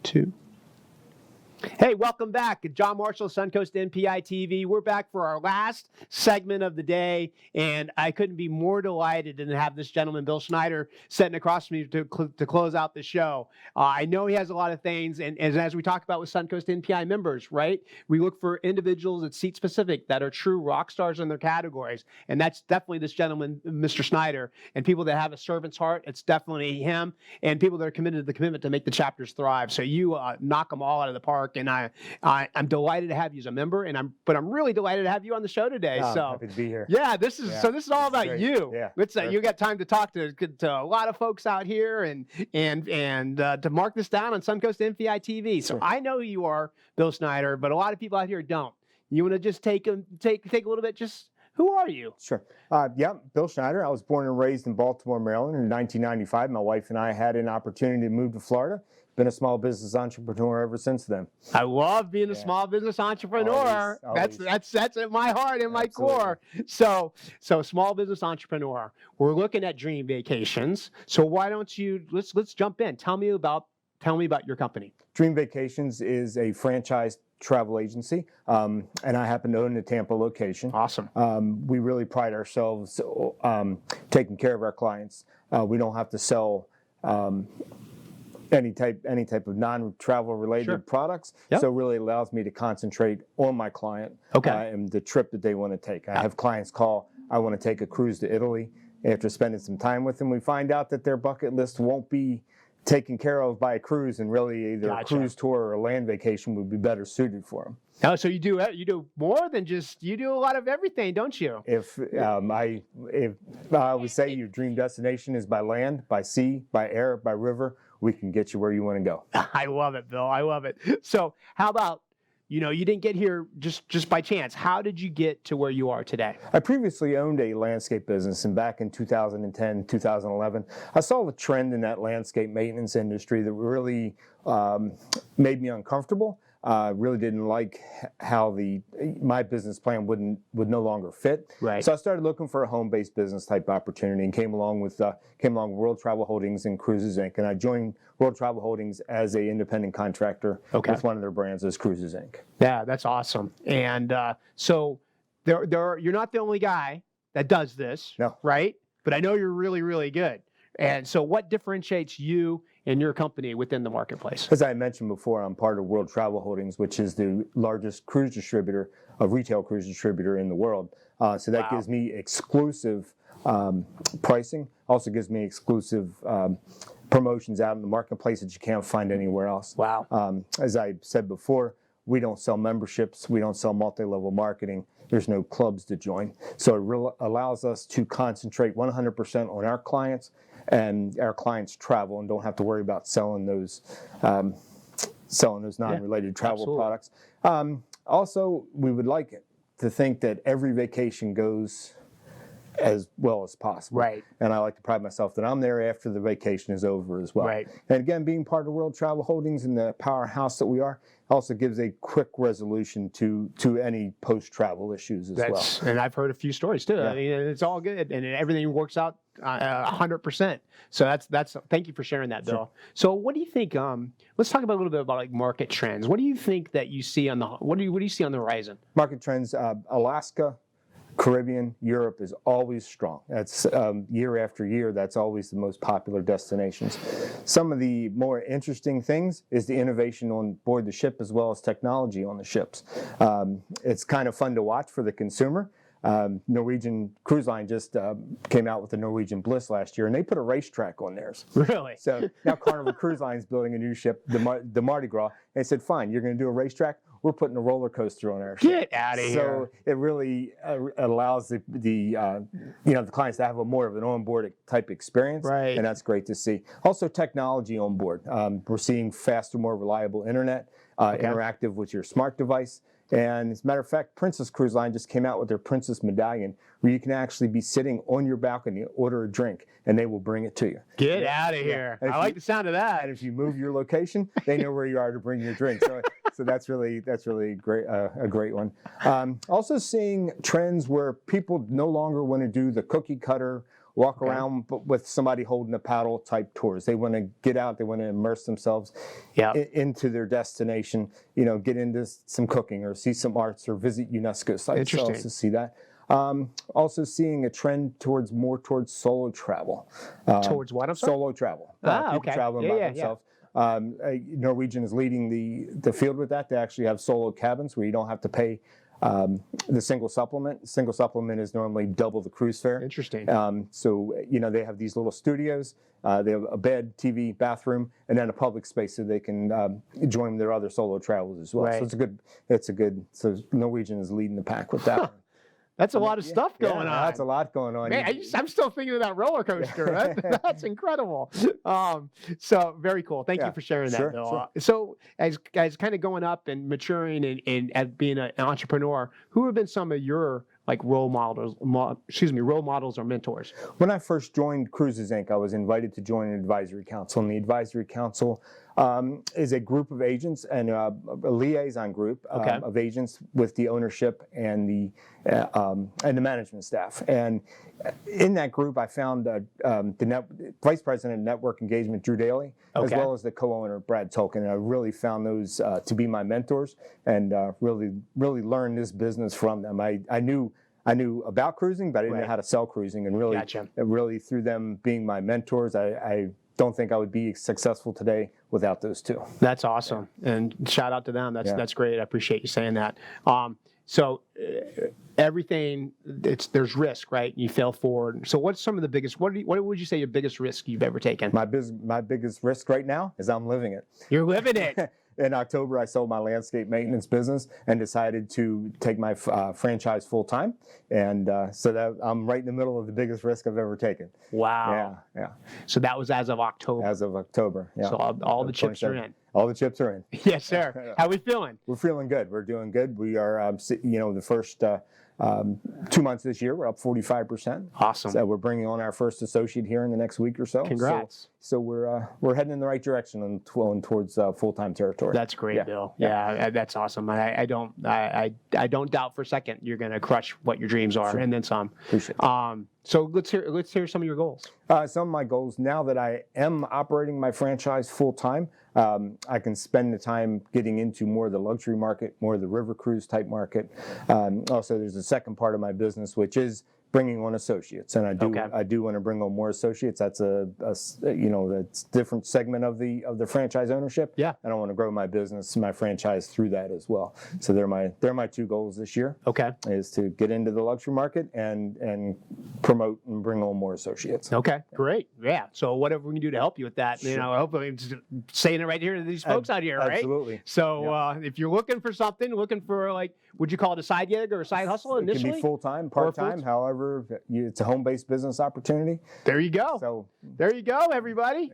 2. Hey, welcome back. John Marshall, Suncoast MPI TV. We're back for our last segment of the day, and I couldn't be more delighted than to have this gentleman, Bill Schneider, sitting across from me to close out the show. I know he has a lot of things, and as we talk about with Suncoast MPI members, right? We look for individuals that seat specific, that are true rock stars in their categories, and that's definitely this gentleman, Mr. Schneider. And people that have a servant's heart, it's definitely him. And people that are committed to the commitment to make the chapters thrive. So you knock them all out of the park. And I'm delighted to have you as a member, but I'm really delighted to have you on the show today. Oh, so happy to be here. Yeah, this is all about great. you. Yeah, You got time to talk to a lot of folks out here and to mark this down on Suncoast MPI TV. So I know who you are, Bill Schneider, but a lot of people out here don't. You want to just take a little bit, just who are you? Sure. Bill Schneider. I was born and raised in Baltimore, Maryland in 1995. My wife and I had an opportunity to move to Florida. Been a small business entrepreneur ever since then. I love being a small business entrepreneur. Always. That's at my heart and my core. So small business entrepreneur. We're looking at Dream Vacations. So why don't you let's jump in. Tell me about your company. Dream Vacations is a franchise travel agency, and I happen to own the Tampa location. Awesome. We really pride ourselves taking care of our clients. We don't have to sell any type of non-travel related products. Yep. So it really allows me to concentrate on my client and the trip that they want to take. I have clients call, I want to take a cruise to Italy. After spending some time with them, we find out that their bucket list won't be taken care of by a cruise, and really either a cruise tour or a land vacation would be better suited for them. Oh, so you do more than you do a lot of everything, don't you? If I always say your dream destination is by land, by sea, by air, by river, we can get you where you want to go. I love it, Bill. I love it. So how about, you didn't get here just by chance. How did you get to where you are today? I previously owned a landscape business, and back in 2010, 2011, I saw the trend in that landscape maintenance industry that really made me uncomfortable. Really didn't like how my business plan would no longer fit. Right. So I started looking for a home-based business type opportunity, and came along with World Travel Holdings and Cruises Inc. And I joined World Travel Holdings as an independent contractor with one of their brands as Cruises Inc. Yeah, that's awesome. And so you're not the only guy that does this, right? But I know you're really, really good. And so what differentiates you and your company within the marketplace? As I mentioned before, I'm part of World Travel Holdings, which is the largest retail cruise distributor in the world. So that gives me exclusive pricing, also gives me exclusive promotions out in the marketplace that you can't find anywhere else. Wow. As I said before, we don't sell memberships, we don't sell multi-level marketing, there's no clubs to join. So it allows us to concentrate 100% on our clients and our clients travel, and don't have to worry about selling those non-related travel products. Also, we would like to think that every vacation goes as well as possible. Right. And I like to pride myself that I'm there after the vacation is over as well. Right. And again, being part of World Travel Holdings and the powerhouse that we are, also gives a quick resolution to any post-travel issues as well. And I've heard a few stories too. Yeah. I mean, it's all good, and everything works out 100%. So that's thank you for sharing that, Bill. Sure. So what do you think? Let's talk about a little bit about like market trends. What do you think that you see what do you see on the horizon? Market trends: Alaska, Caribbean, Europe is always strong. That's year after year, that's always the most popular destinations. Some of the more interesting things is the innovation on board the ship as well as technology on the ships. It's kind of fun to watch for the consumer. Norwegian Cruise Line just came out with the Norwegian Bliss last year, and they put a racetrack on theirs. Really? So now Carnival Cruise Line is building a new ship, the Mardi Gras. And they said, fine, you're going to do a racetrack? We're putting a roller coaster on our ship. Get out of here. So it really allows the clients to have more of an onboard type experience. Right. And that's great to see. Also technology on board. We're seeing faster, more reliable internet, interactive with your smart device. And as a matter of fact, Princess Cruise Line just came out with their Princess Medallion, where you can actually be sitting on your balcony, order a drink, and they will bring it to you. Get out of here. I like the sound of that. And if you move your location, they know where you are to bring your drink. So that's really great, a great one. Also seeing trends where people no longer want to do the cookie cutter walk around with somebody holding a paddle type tours. They want to get out, they want to immerse themselves into their destination, get into some cooking or see some arts or visit UNESCO sites. Interesting. Also see that. Also seeing a trend towards solo travel. Towards what? I'm sorry? Solo travel. People traveling by themselves. Norwegian is leading the field with that. They actually have solo cabins where you don't have to pay the single supplement. Single supplement is normally double the cruise fare. Interesting. So they have these little studios. They have a bed, TV, bathroom, and then a public space so they can join their other solo travels as well. Right. So so Norwegian is leading the pack with that one. That's a lot of stuff going on. That's a lot going on. Man, I'm still thinking of that roller coaster. That's incredible. So very cool. Thank you for sharing that, Bill. Sure. So as kind of going up and maturing and being an entrepreneur, who have been some of your role models or mentors? When I first joined Cruises Inc., I was invited to join an advisory council, and the advisory council is a group of agents and a liaison group of agents with the ownership and the management staff. And in that group, I found the vice president of network engagement, Drew Daly, as well as the co-owner, Brad Tolkien. And I really found those to be my mentors and really learned this business from them. I knew about cruising, but I didn't know how to sell cruising. And really through them being my mentors, I don't think I would be successful today without those two. That's awesome. And shout out to them. That's great. I appreciate you saying that. So everything, there's risk, right? You fail forward. So what's some of the biggest, what would you say your biggest risk you've ever taken? My biggest risk right now is I'm living it. You're living it. In October, I sold my landscape maintenance business and decided to take my franchise full time. And so that I'm right in the middle of the biggest risk I've ever taken. Wow. Yeah. So that was as of October. As of October, yeah. So all the chips are in. All the chips are in. Yes, sir. How are we feeling? We're feeling good. We're doing good. We are, the first 2 months this year, we're up 45%. Awesome. So we're bringing on our first associate here in the next week or so. Congrats. So we're heading in the right direction and towards full-time territory. That's great, Bill. Yeah, that's awesome. I don't doubt for a second you're going to crush what your dreams are and then some. Appreciate it. So let's hear some of your goals. Some of my goals, now that I am operating my franchise full-time, I can spend the time getting into more of the luxury market, more of the river cruise type market. Also, there's a second part of my business, which is bringing on associates, and I do want to bring on more associates. That's that's different segment of the franchise ownership. Yeah, and I want to grow my business, my franchise through that as well. So they're my two goals this year. Is to get into the luxury market and promote and bring on more associates. Great. Yeah. So whatever we can do to help you with that, hopefully I'm just saying it right here to these folks out here, right? Absolutely. So if you're looking for something, would you call it a side gig or a side hustle initially? It can be full-time, part-time, however. It's a home-based business opportunity. There you go. So there you go, everybody.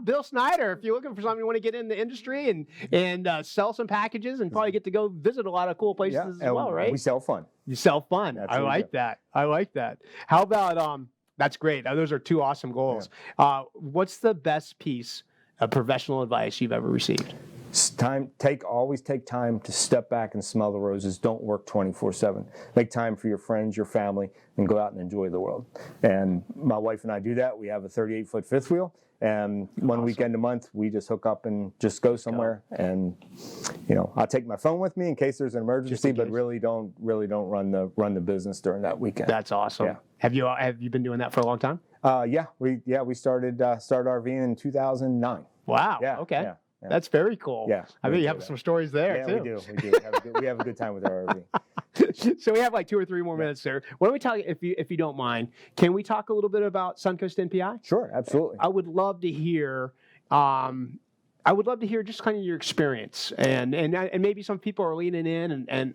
Bill Schneider. If you're looking for something you want to get in the industry and sell some packages and probably get to go visit a lot of cool places as well, right? We sell fun. You sell fun. That's I like that. How about that's great. Those are two awesome goals. Yeah. What's the best piece of professional advice you've ever received? Always take time to step back and smell the roses. Don't work 24/7. Make time for your friends, your family, and go out and enjoy the world. And my wife and I do that. We have a 38-foot fifth wheel, and one weekend a month we just hook up and just go somewhere. And I'll take my phone with me in case there's an emergency, but really don't run the business during that weekend. That's awesome. Yeah. Have you been doing that for a long time? We started RVing in 2009. Wow. Yeah. Okay. Yeah. That's very cool. Yeah, I mean, you have some stories there too. We do. We have a good time with our RV. So we have 2 or 3 more minutes there. Why don't we talk, if you don't mind, can we talk a little bit about Suncoast NPI? Sure, absolutely. I would love to hear. Just kind of your experience, and maybe some people are leaning in and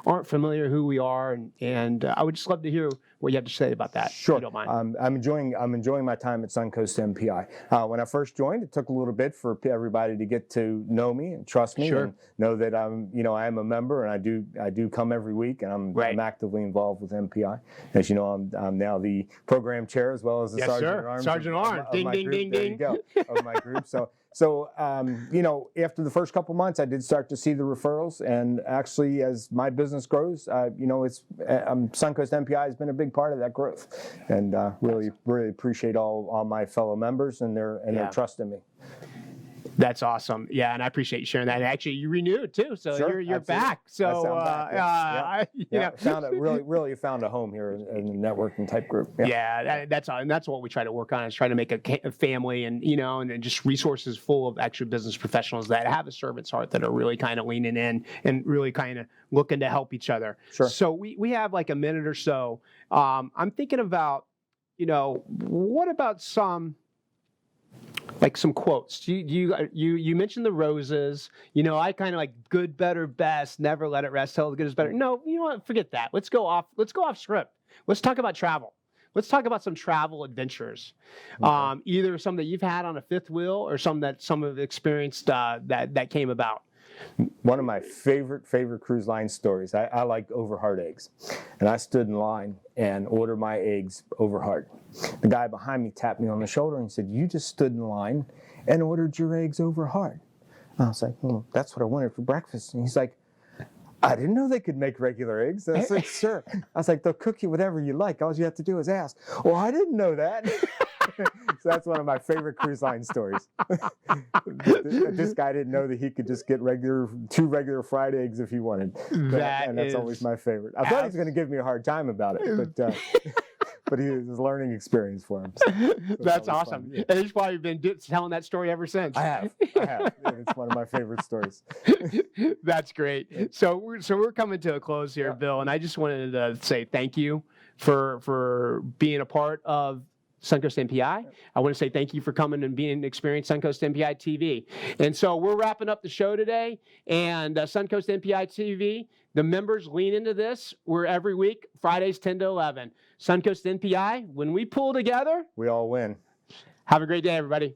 aren't familiar who we are, and I would just love to hear what you have to say about that. Sure. If you don't mind. I'm enjoying my time at Suncoast MPI. When I first joined, it took a little bit for everybody to get to know me and trust me, and know that I am a member, and I do come every week, and I'm actively involved with MPI. As you know, I'm now the program chair as well as the Sergeant at Arms. Sergeant at Arms. Ding, ding, ding, ding. There you go, of my group. So, after the first couple months, I did start to see the referrals, and actually, as my business grows, Suncoast MPI has been a big big part of that growth. And really appreciate all my fellow members and their trust in me. That's awesome. Yeah, and I appreciate you sharing that. And actually, you renewed too, so Sure, you're absolutely. back. So Found found a home here in the networking type group. that's what we try to work on, is try to make a family, and and just resources full of actual business professionals that have a servant's heart, that are really kind of leaning in and really kind of looking to help each other. Sure. So we have like a minute or so. I'm thinking about, what about some quotes? You mentioned the roses. I kind of like good, better, best. Never let it rest till the good is better. No, you know what? Forget that. Let's go off script. Let's talk about travel. Let's talk about some travel adventures. Okay. Either some that you've had on a fifth wheel, or some have experienced that came about. One of my favorite cruise line stories. I like over hard eggs, and I stood in line and ordered my eggs over hard. The guy behind me tapped me on the shoulder and said, "You just stood in line and ordered your eggs over hard." I was like, "Well, that's what I wanted for breakfast." And he's like, "I didn't know they could make regular eggs." I was like, "Sure." I was like, "They'll cook you whatever you like. All you have to do is ask." "Well, I didn't know that." So that's one of my favorite cruise line stories. This guy didn't know that he could just get two regular fried eggs if he wanted. And that's always my favorite. I thought he was going to give me a hard time about it, but it was a learning experience for him. So that's awesome. Yeah. And he's probably been telling that story ever since. I have. It's one of my favorite stories. That's great. So we're coming to a close here, Bill, and I just wanted to say thank you for being a part of Suncoast MPI. I want to say thank you for coming and being experienced Suncoast MPI TV. And so we're wrapping up the show today, and Suncoast MPI TV, the members lean into this. We're every week, Fridays 10 to 11. Suncoast MPI, when we pull together, we all win. Have a great day, everybody.